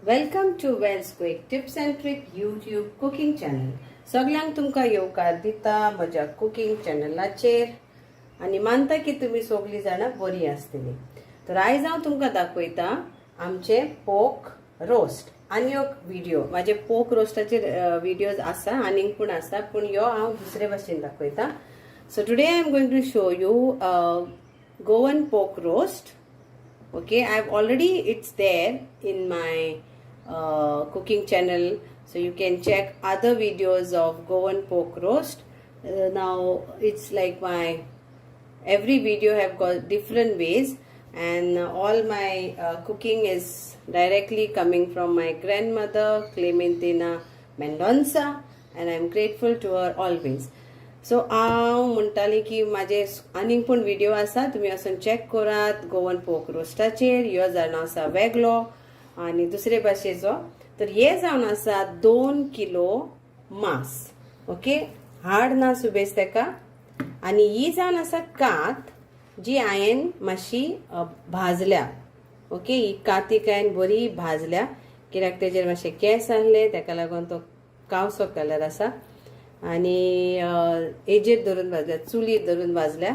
Welcome to Wells quick tips and trick YouTube cooking channel. सगळ्यांक तुमकां येवकार दिता म्हज्या कुकिंग चॅनलाचेर आनी मानता की तुमी सगळीं जाणां बरीं आसतलीं. तर आयज हांव तुमकां दाखयता आमचे पोक रोस्ट. आनी एक व्हिडिओ म्हाजे पोक रोस्टाचे व्हिडिओज आसा आनीक पूण आसा, पूण ह्यो हांव दुसरे भाशेन दाखयता. So today I am going to show you Goan pork roast. Okay, I've already, it's there in my cooking channel, so you can check other videos of Goan pork roast. Now it's like my every video have got different ways, and all my cooking is directly coming from my grandmother Clementina Mendonça, and I'm grateful to her always. सो हांव म्हणटाली की म्हाजे आनीक पूण video आसा, तुमी वचून check करात गोवन पोक रोस्टाचेर. ह्यो जावन आसा वेगळो आनी दुसरे भाशेचो. तर हे जावन आसा 2 किलो मांस. ओके, हाड ना सुबेज तेका. आनी ही जावन आसा कात जी हांवें मातशी भाजल्या. ओके, ही कातीक हांवें बरी भाजल्या कित्याक तेजेर मातशे केस आहले, तेका लागून तो कावसो कलर आसा. आणि हेजेर धरून भाजल्या, चुलीर धरून भाजल्या.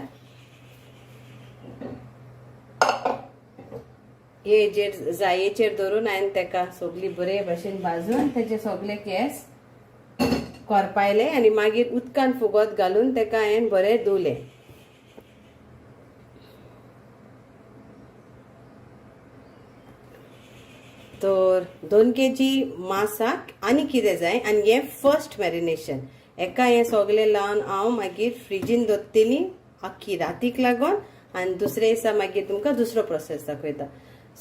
हेजेर जायेचेर धरून हांवें तेका सगळी बरे भशेन भाजून तेचे सगळे केस करपायले आनी मागीर उदकान फुगत घालून तेका हांवें बरें धुले. तर 2 kg मांसाक आनी कितें जाय, आनी हें फर्स्ट मॅरिनेशन. एका हें सगळें लावन हांव मागीर फ्रिजीन दवरतली आख्खी रातीक लागून, आनी दुसरे दिसा मागीर तुमकां दुसरो प्रोसेस दाखयता.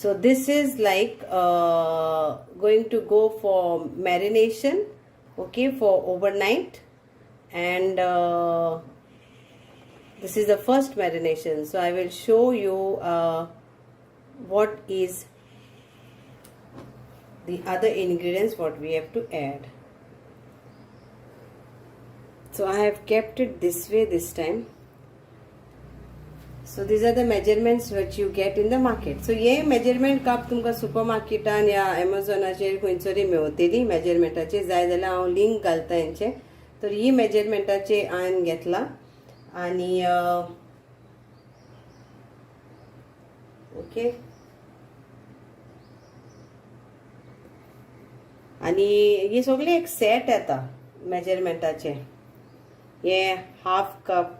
So this is like going to go for marination, okay, for overnight. And this is the first marination, so I will show you what is the other ingredients what we have to add. So I have kept it this way this time. So these are the measurements which you get in the market. So ये measurement cup तुमका सुपरमार्केटान या Amazonaचेर खंयसरी मेळटली. मेजरमेंटाचे जाय जाल्यार हांव link घालता हेंचे. तर ही मेजरमेंटाचे हांवें घेतला आनी ओके, आनी हे सगळे एक सेट येता मेजरमेंटाचे. हे हाफ कप,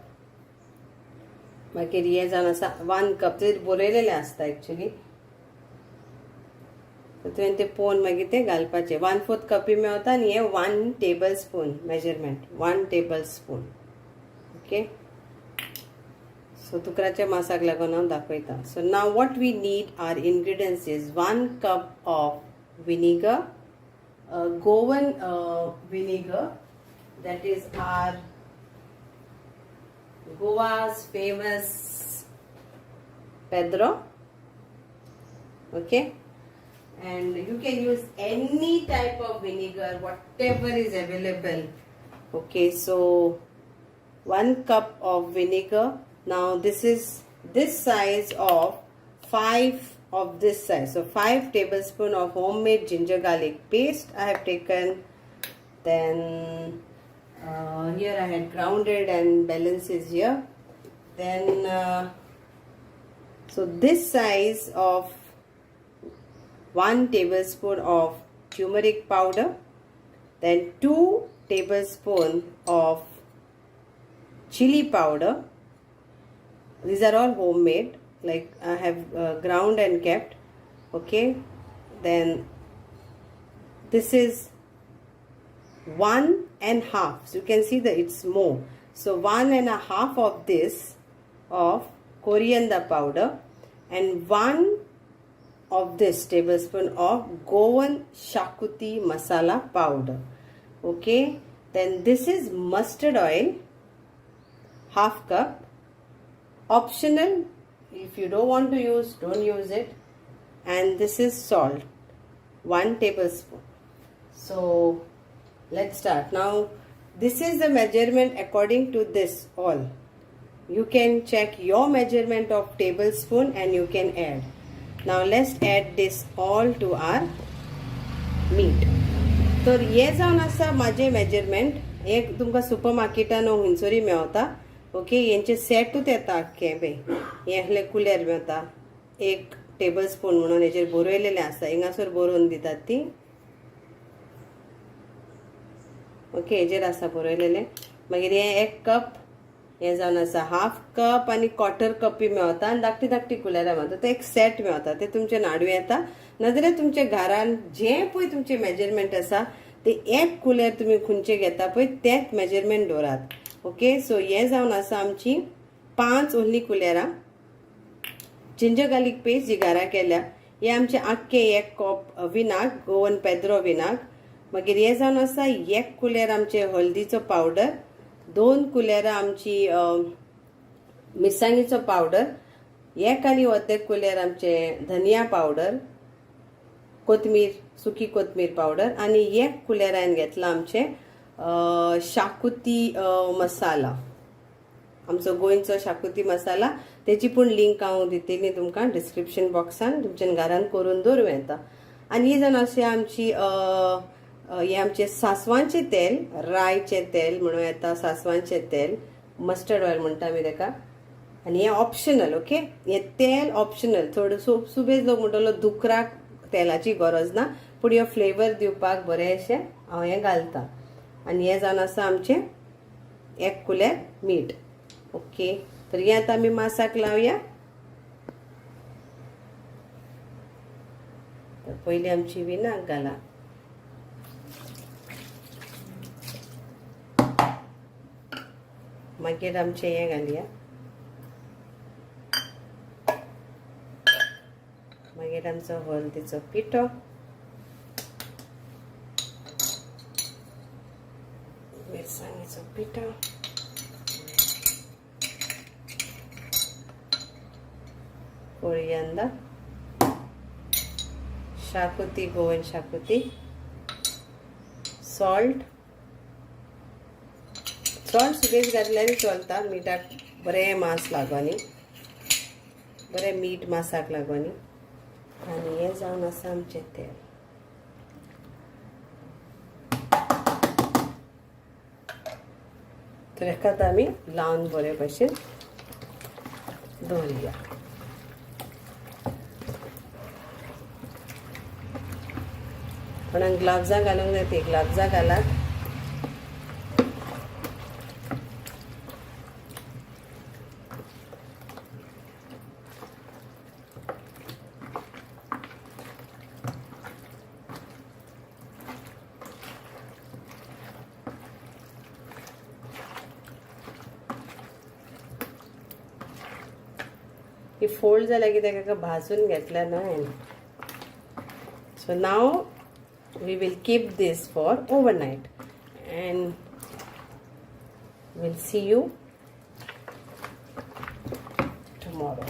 मागीर हे जावन आसा 1 कप. ते बरयलेले आसता एक्चुअली. तर तुवें ते पळोवन मागीर ते घालपाचे. 1/4 कपी मेळटा आनी हे 1 tablespoon measurement, 1 tablespoon. Okay, so तुकराच्या मांसाक लागून हांव दाखयता. So now what we need are ingredients is 1 cup of vinegar, Goan vinegar, that is our Goa's famous Pedro. Okay, and you can use any type of vinegar, whatever is available. Okay, so 1 cup of vinegar. Now this is this size of 5 of this size, so 5 tablespoon of homemade ginger garlic paste I have taken. Then here I had grounded and balance is here. Then so this size of 1 tablespoon of turmeric powder. Then 2 tablespoon of chili powder. These are all homemade, like I have ground and kept. Okay, then this is 1.5, so you can see that it's more. So 1.5 of this of coriander powder, and 1 of this tablespoon of Goan shakuti masala powder. Okay, then this is mustard oil, half cup. Optional, if you don't want to use, don't use it. And this is salt, 1 tablespoon. So let's start. Now this is the measurement according to this all. You can check your measurement of tablespoon and you can add. Now let's add this all to our मीठ. तर हे जावन आसा माझे measurement. हे तुमकां super मार्केटान हुंसरी मेळता. Okay, यांचे सेटूच येता आख्खे बे. हे असले कुलेर मेळता. 1 टेबल स्पून म्हणून हेचेर बरयलेले आसा. हिंगासर बरोवन दितात ती. ओके, हेचेर आसा बरयलेले. मागीर हे 1 कप, हे जावन आसा 1/2 कप आनी 1/4 कपी मेळता आनी धाकटी धाकटी कुलेरां मेळता. ते एक सेट मेळता. ते तुमचे नाडू येता. नाजाल्यार तुमच्या घरान जे पळय तुमचे मेजरमेंट आसा ते एक कुलेर तुम्ही खंयचे घेता पळय तेच मेजरमेंट दवरात. ओके, सो हे जावन आसा आमची 5 ओन्ली कुलेरां. जिंजर गार्लिक पेस्ट जी घरा केल्या, हे आमचे आख्खे 1 कप विनाग, गोवन पेद्रो विनाग. मागीर हे जावन आसा 1 कुलेर आमचे हळदीचो पावडर, 2 कुलेरां आमची मिरसांगेचो पावडर, 1 आनी अर्दे कुलेर आमचे धनिया पावडर, कोथमीर, सुकी कोथमीर पावडर आनी 1 कुलेर हांवें घेतला आमचे शाकुती मसाला, आमचो गोंयचो शाकुती मसाला. तेची पूण लिंक हांव दितली तुमकां डिस्क्रिप्शन बॉक्सान. तुमच्या घरान करून दवरूं येता. आनी ही जावन अशें आमची हे आमचे सासवांचे तेल, रायचे तेल म्हणून येता, सासवांचे तेल, मस्टर्ड ऑयल म्हणटा आमी तेका. आनी हे ऑप्शनल. ओके, हे तेल ऑप्शनल. थोडो सुबेज लोक म्हणटलो दुकराक तेलाची गरज ना, पूण हे फ्लेवर दिवपाक बरेंशें हांव हें घालता. आनी हे जावन आसा आमचे 1 कुलेर मीठ. ओके, तर हे आतां आमी मासाक लावया. तर पयली आमची विनाक घाला. मागीर आमचे हे घालया. मागीर आमचो हळदीचो पिठो, मिरसांगेचो पिठो, कोरियांदा, शाकुती, गोवन शाकुती, सॉल्ट सुबेज घातल्यार चलता. मिठाक बरें मास लागोनी, बरें मीठ मासाक लागोनी. आनी हे जावन आसा आमचें तेल. तर हेका आमी लावन बरे भशेन दवरया. कोणाक ग्लावजां घालूंक जाय ती ग्लावजां घालात. ही फोल्ड जाल्या की ताका भाजून घेतल्या न्हय. सो नाव we will keep this for overnight and we'll see you tomorrow.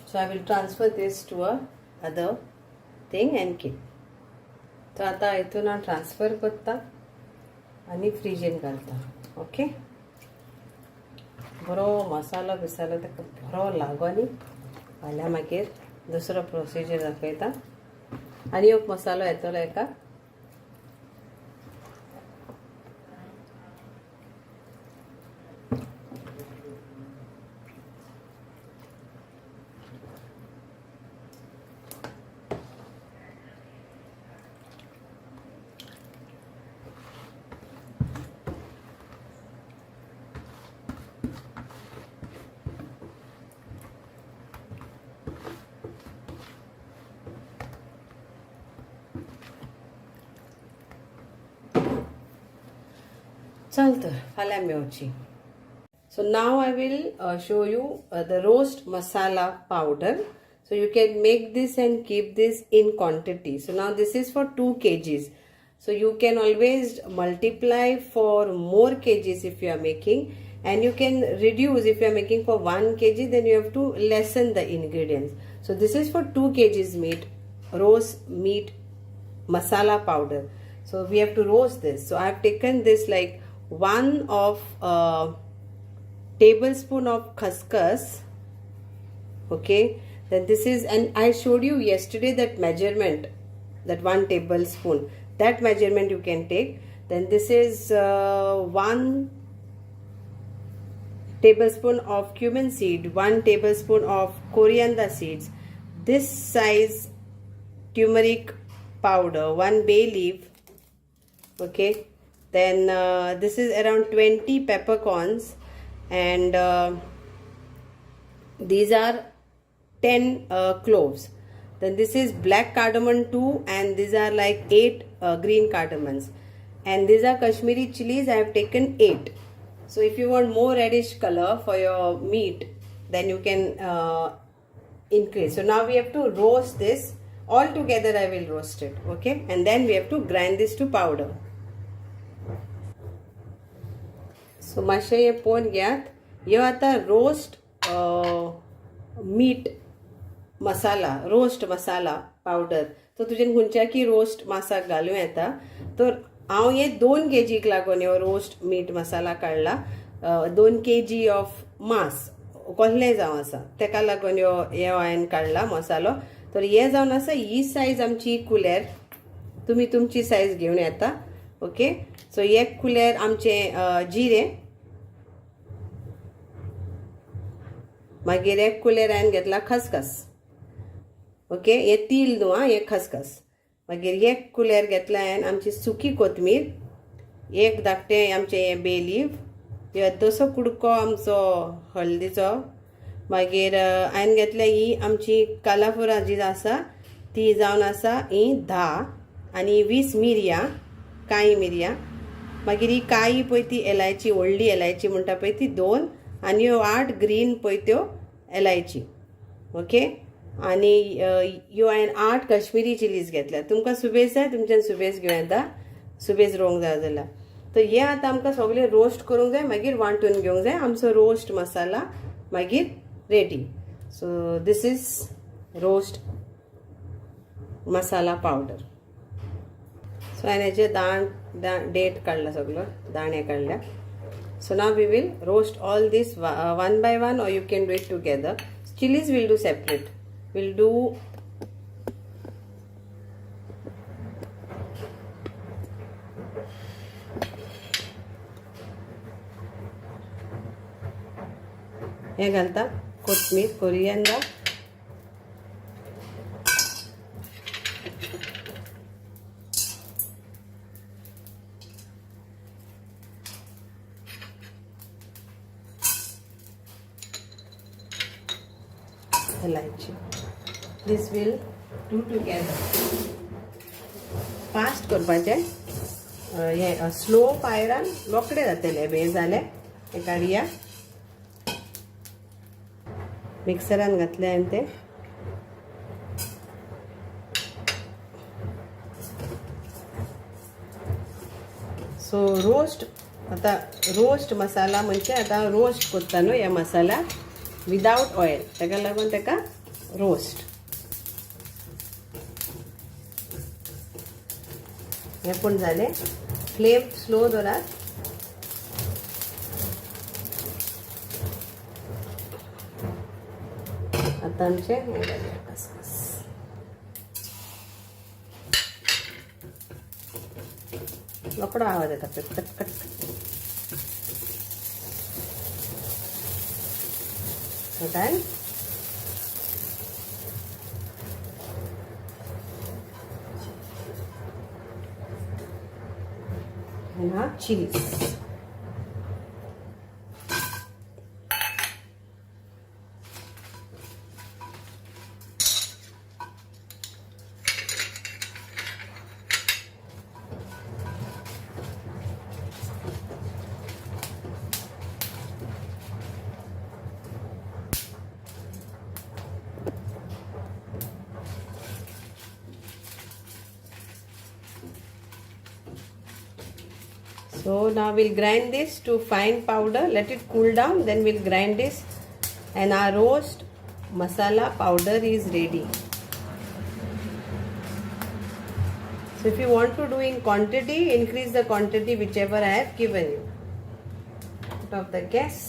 So I will transfer this to a other thing and keep. तो आता हितून हांव ट्रान्सफर करता आनी फ्रिजीन घालता. ओके, बरो मसालो बिसालो ताका बरो लागोनी. फाल्यां मागीर दुसरो प्रोसिजर दाखयता. आनी एक मसालो येतलो हेका. चल तर फाल्यां मेळची. So now I will show you the roast masala powder. So you can make this and keep this in quantity. So now this is for 2 kgs. So you can always multiply for more kgs if you are making, and you can reduce if you are making for 1 kg, then you have to lessen the ingredients. So this is for 2 kgs meat, roast meat masala powder. So we have to roast this. So I have taken this like 1 tablespoon of khaskhas, Okay, then this is, and I showed you yesterday that measurement, that 1 tablespoon, that measurement you can take. Then this is 1 tablespoon of cumin seed, 1 tablespoon of coriander seeds, this size turmeric powder, 1 bay leaf. Okay, then this is around 20 peppercorns, and these are 10 cloves. Then this is black cardamom 2, and these are like 8 green cardamoms, and these are Kashmiri chilies. I have taken 8. So if you want more reddish color for your meat, then you can increase. So now we have to roast this all together. I will roast it, okay, and then we have to grind this to powder. So मातशें हे पळोवन घेयात. ह्यो आतां roast meet मसाला, roast masala powder. तो तुजेन खंयच्या की roast मासाक घालूं येता. तर हांव हे 2 kg लागून ह्यो रोस्ट मीट मसाला काडला. 2 kg ऑफ मास कसलेंय जावं आसा, तेका लागून ह्यो हांवें काडला मसालो. तर हे जावन आसा ही सायज आमची कुलेर. तुमी तुमची सायज घेवन येता. ओके, सो 1 कुलेर आमचे जिरे, मागीर 1 कुलेर हांवें घेतला खसखस. ओके, हे तील न्हू, हे खसखस. मागीर 1 कुलेर घेतला हांवें आमची सुकी कोथमीर, 1 धाकटें आमचें हें बे लीफ, अर्दोसो कुडको आमचो हळदीचो. मागीर हांवें घेतल्या ही आमची कालाफुरां जी आसा ती जावन आसा ही 10, आनी 20 मिरयां, काळी मिरयां. मागीर ही काळी पळय ती एलायची, व्हडली एलायची म्हणटा पळय ती 2, आनी ह्यो 8 ग्रीन पळय त्यो एलायची. ओके, आनी ह्यो हांवें 8 कश्मीरी चिलीज घेतल्या. तुमकां सुबेज जाय तुमच्यान सुबेज घेवं येता, सुबेज रोवंक जाय जाल्यार. तर हे आतां आमकां सगळें रोस्ट करूंक जाय, मागीर वांटून घेवंक जाय. आमचो रोस्ट मसाला मागीर ready. So this is roast masala powder. So हांवें हेचे डेट काडला, सगळो दाणे काडल्या. So now we will roast all this one by one, or you can do it together. Chilies we'll do separate. We'll do हे घालता कोथमीर, coriander, elaichi. This will do together. Fast करपाचें. हे slow फायरान रोखडे जातले. बे जाले हे काडया. मिक्सरान घातले हांवें ते. सो रोस्ट, आतां रोस्ट मसाला म्हणजे आतां रोस्ट करता न्हू हे मसाला विदाउट ऑयल, ताका लागून ताका रोस्ट. हे पण जालें. फ्लेम स्लो दवरात. आतां आमचें हें घालया खसखस. रोखडो आवाज येता cut cut cut. Done. And now chilies. So now we'll grind this to fine powder. Let it cool down, then we'll grind this, and our roast masala powder is ready. So if you want to do in quantity, increase the quantity whichever I have given you. Put off the gas.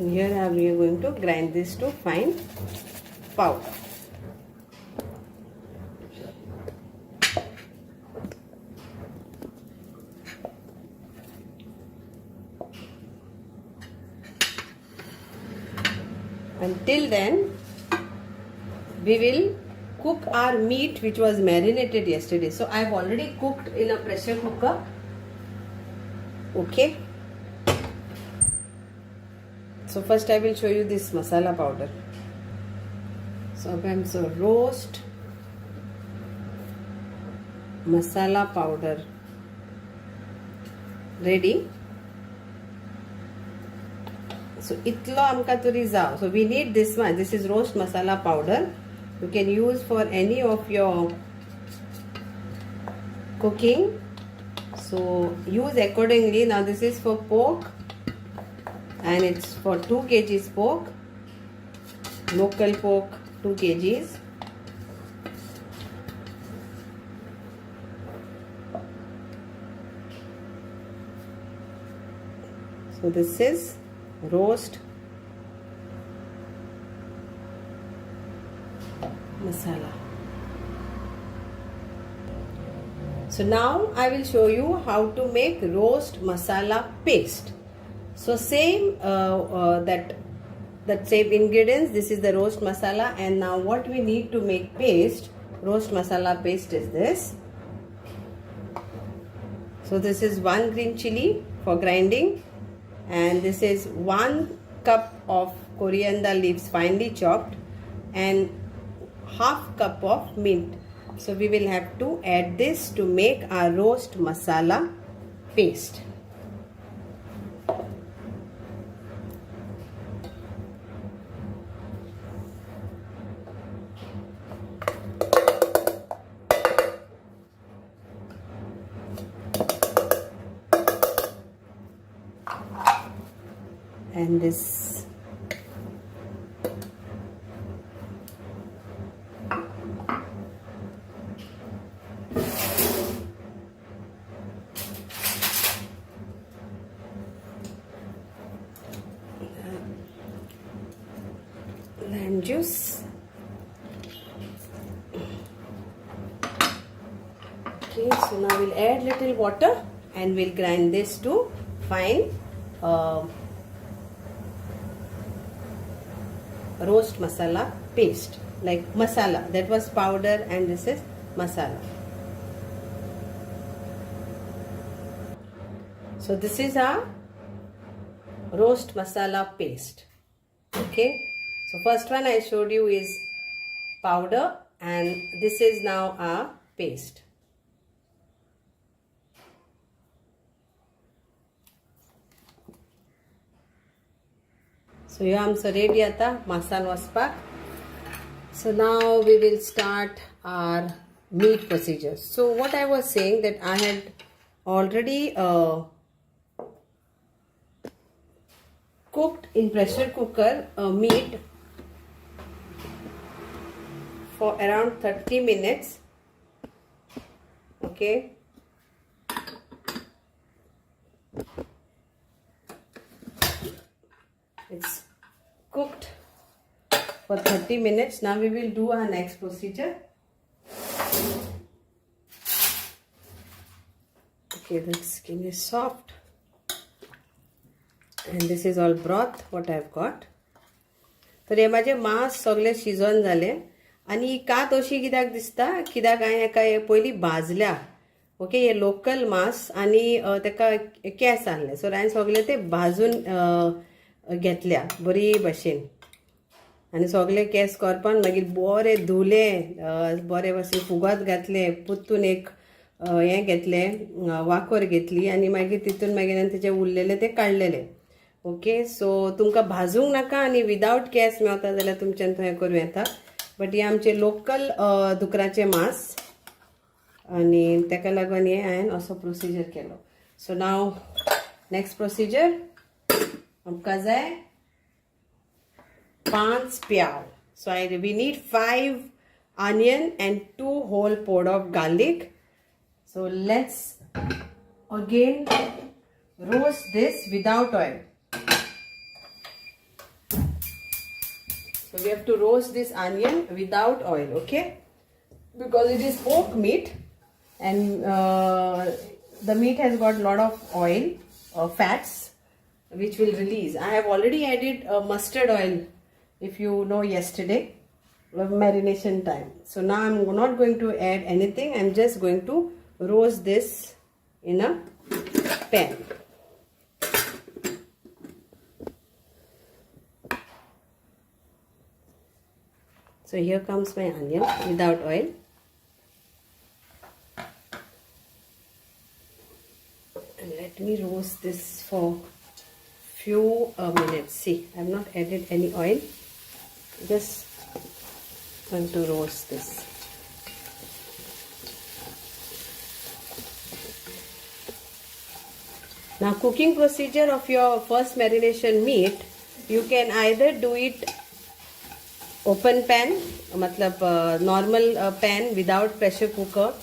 And here we are going to grind this to fine powder. Until then, we will cook our meat which was marinated yesterday. So I have already cooked in a pressure cooker. Okay. So first I will show you this masala powder. So I'm so roast masala powder ready. So itlo amka turi जाव. So we need this one. This is roast masala powder. You can use for any of your cooking. So use accordingly. Now this is for pork, and it's for 2 kgs pork, local pork 2 kgs. So this is roast masala. So now I will show you how to make roast masala paste. So same that same ingredients. This is the roast masala, and now what we need to make paste, roast masala paste, is this. So this is 1 green chili for grinding, and this is 1 cup of coriander leaves finely chopped, and half cup of mint. So we will have to add this to make our roast masala paste. And this lime juice. Okay, so now we'll add little water and we'll grind this to fine roast masala paste, like masala. That was powder and this is masala. So this is our roast masala paste. Okay, so first one I showed you is powder, and this is now our paste. So here I'm so ready आता masala waspak. So now we will start our meat procedure. So what I was saying, that I had already cooked in pressure cooker meat for around 30 minutes. Okay. It's cooked for 30 minutes. Now we will do our next procedure. Okay, the skin is soft, and this is all broth what I have got. तर हे माझे मांस सगळे शिजोन झाले, आणि कात अशी कित्याक दिसता, कित्याक हांवें हेका पयलीं भाजल्या. ओके, हे लोकल मांस आणि तेका केस आहले, सो हांवें सगळे ते भाजून घेतल्या बरी भाशेन, आनी सगळे केस करपान मागीर बरे धुले, बरे भाशेन फुगत घातले, पुत्तून एक हें घेतलें, वाकर घेतली, आनी मागीर तितून मागीर तेचे उरलेले ते काडलेले. ओके, सो तुमकां भाजूंक नाका आनी विदावट केस मेवता जाल्यार तुमच्यान हें करूं येता, बट हे आमचे लोकल दुकराचे मांस, आनी तेका लागून हे हांवें असो प्रोसिजर केलो. सो नाव नेक्स्ट प्रोसिजर, आमकां जाय 5 प्याव. So we need 5 onion and 2 whole pod of garlic. So let's again roast this without oil. So we have to roast this onion without oil, okay? Because it is pork meat and the meat has got a lot of oil or fats which will release. I have already added mustard oil, if you know, yesterday marination time. So now I'm not going to add anything. I'm just going to roast this in a pan. So here comes my onion without oil. And let me roast this for few minutes. See, I have not added any oil. Just going to roast this. Now, cooking procedure of your first marination meat, you can either do it open pan, matlab normal pan without pressure cooker.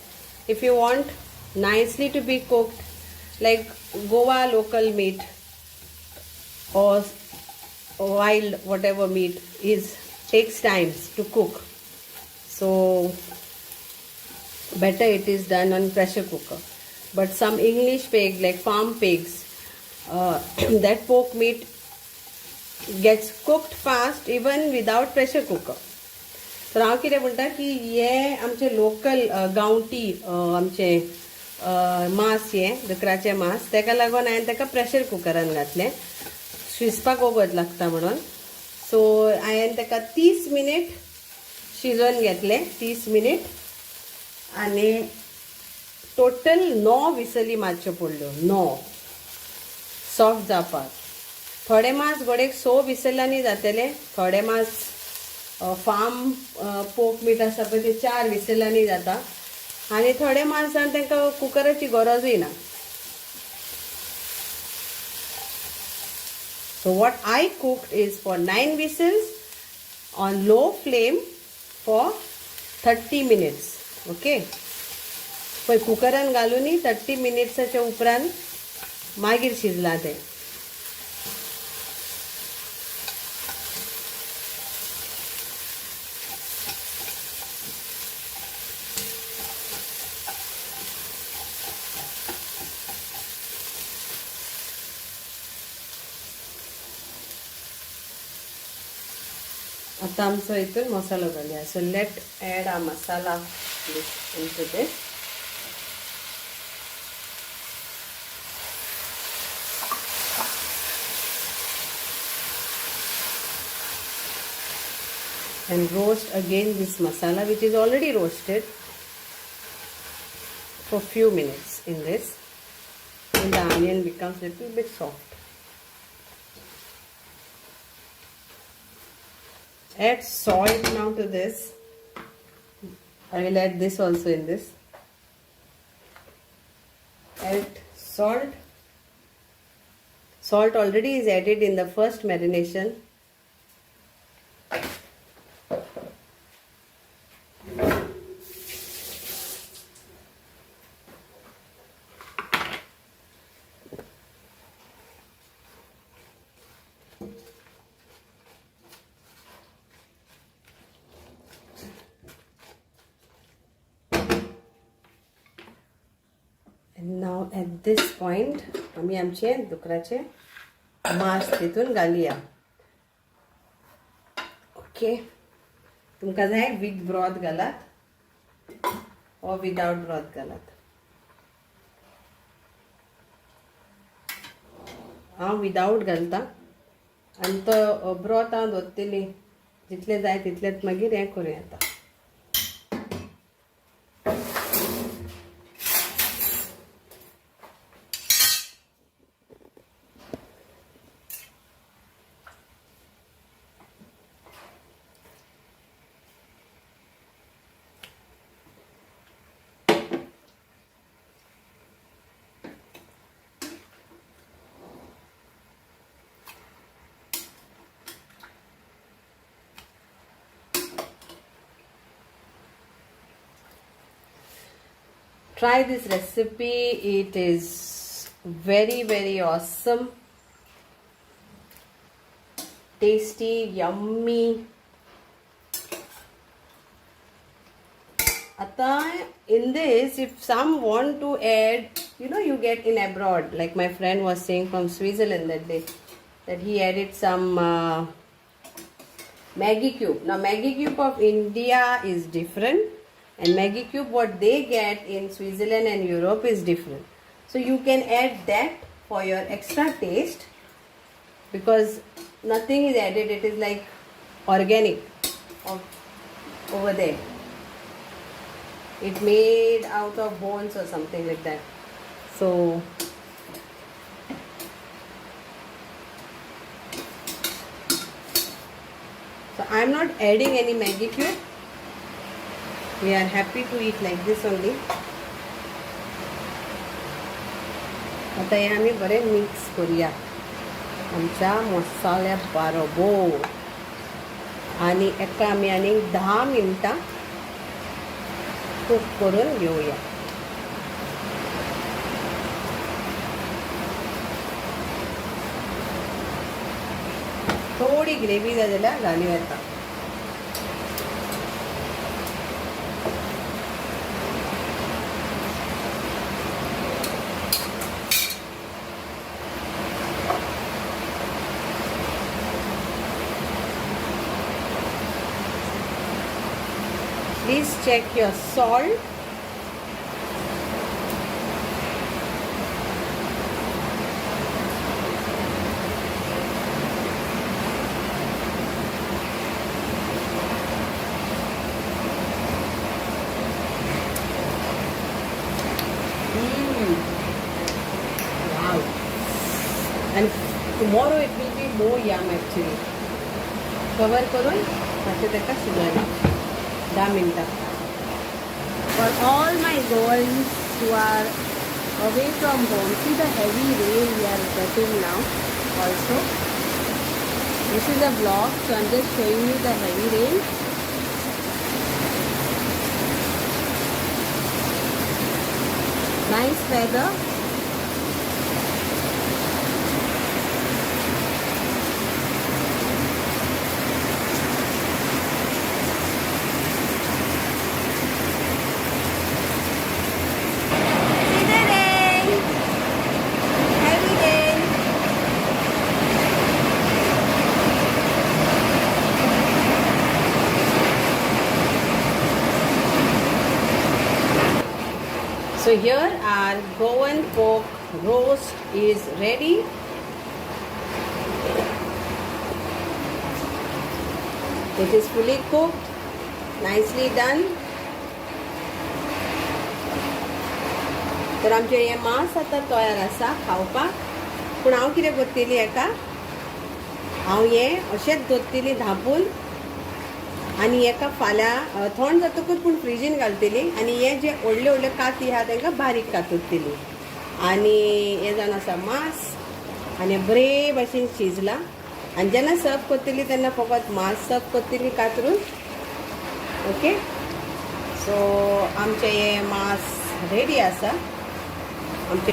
If you want nicely to be cooked, like Goa local meat or wild whatever meat takes times to cook, so better it is done on pressure cooker. But some English pig like farm pigs, that pork meat gets cooked fast even without pressure cooker. तर हांव कितें म्हणटा की हे आमचे local गांवठी आमचे मांस, हे दुकराचें मांस, तेका लागून हांवें तेका प्रेशर कुकरान घातलें, शिजपाक वगत लागता म्हणून. सो हांवें तेका 30 मिनिट शिजोवन घेतलें, 30 मिनिट, आनी टोटल 9 विसली मारच्यो पडल्यो, 9 सॉफ्ट जावपाक. थोडे मांस गोडेक 6 विसलांनी जातले, थोडे मांस फार्म पोक मीट आसा पळय ते 4 विसलांनी जाता, आनी थोडे मांसान तांकां कुकराची गरजूय ना. So what I cooked is for 9 whistles on low flame for 30 minutes. Okay. पळय कुकरान घालून 30 मिनिट्साच्या उपरांत मागीर शिजला तें. आता आमचो हितून मसालो घालया. So let add a masala into this. And roast again this masala, which is already roasted, for few minutes in this, and the onion becomes a little bit soft. Add salt now to this. I will add this also in this. Add salt. Salt already is added in the first marination. And now at this point, आम्ही आमचे दुकराचे मांस तितून घालया. Okay. तुमकां जाय with broth घालात or without broth घालात. हांव without घालता आनी तो ब्रॉथ हांव दवरतली जितले जाय तितलेच मागीर हें करूं येता. Try this recipe. It is very, very awesome, tasty, yummy, Ata in this, if some want to add, you get in abroad, like my friend was saying from Switzerland that day, that he added some Maggi cube. Now Maggi cube of India is different, and Maggi cube what they get in Switzerland and Europe is different. So you can add that for your extra taste, because nothing is added, it is like organic over there. It made out of bones or something like that. So I am not adding any Maggi cube. We are happy to eat like this only. आता हे आम्ही बरे mix करूया आमच्या मसाल्या बरोबर, आणि एका आम्ही आणि 10 मिनिटां कुक करून घेऊया. थोडी ग्रेव्ही जाल्यार घालूं येता. Please check your salt. Wow. And tomorrow it will be more yum actually. Cover करून मागचे त्याका शिजवायला 10 मिनिटं. For all my girls who are away from home, see the heavy rain we are getting now also. This is a vlog, so I'm just showing you the heavy rain. Nice weather. So here our Goan pork roast is ready. It is fully cooked, nicely done. तर आमचे हे मांस आता तयार आसा खावपाक. पूण हांव कितें करतली हेका, हांव हे अशेंच दवरतली धांपून, आनी हेका फाल्यां थंड जातकूच पूण फ्रिजीन घालतली, आनी हे जे व्हडले व्हडले काती आहा तांकां बारीक कातरतली. आनी हे जावन आसा मांस, आनी बरे भाशेन शिजला. आनी जेन्ना सर्व करतली तेन्ना फकत मांस सर्व करतली कातरून. ओके, सो आमचे हे मांस रेडी आसा. आमचे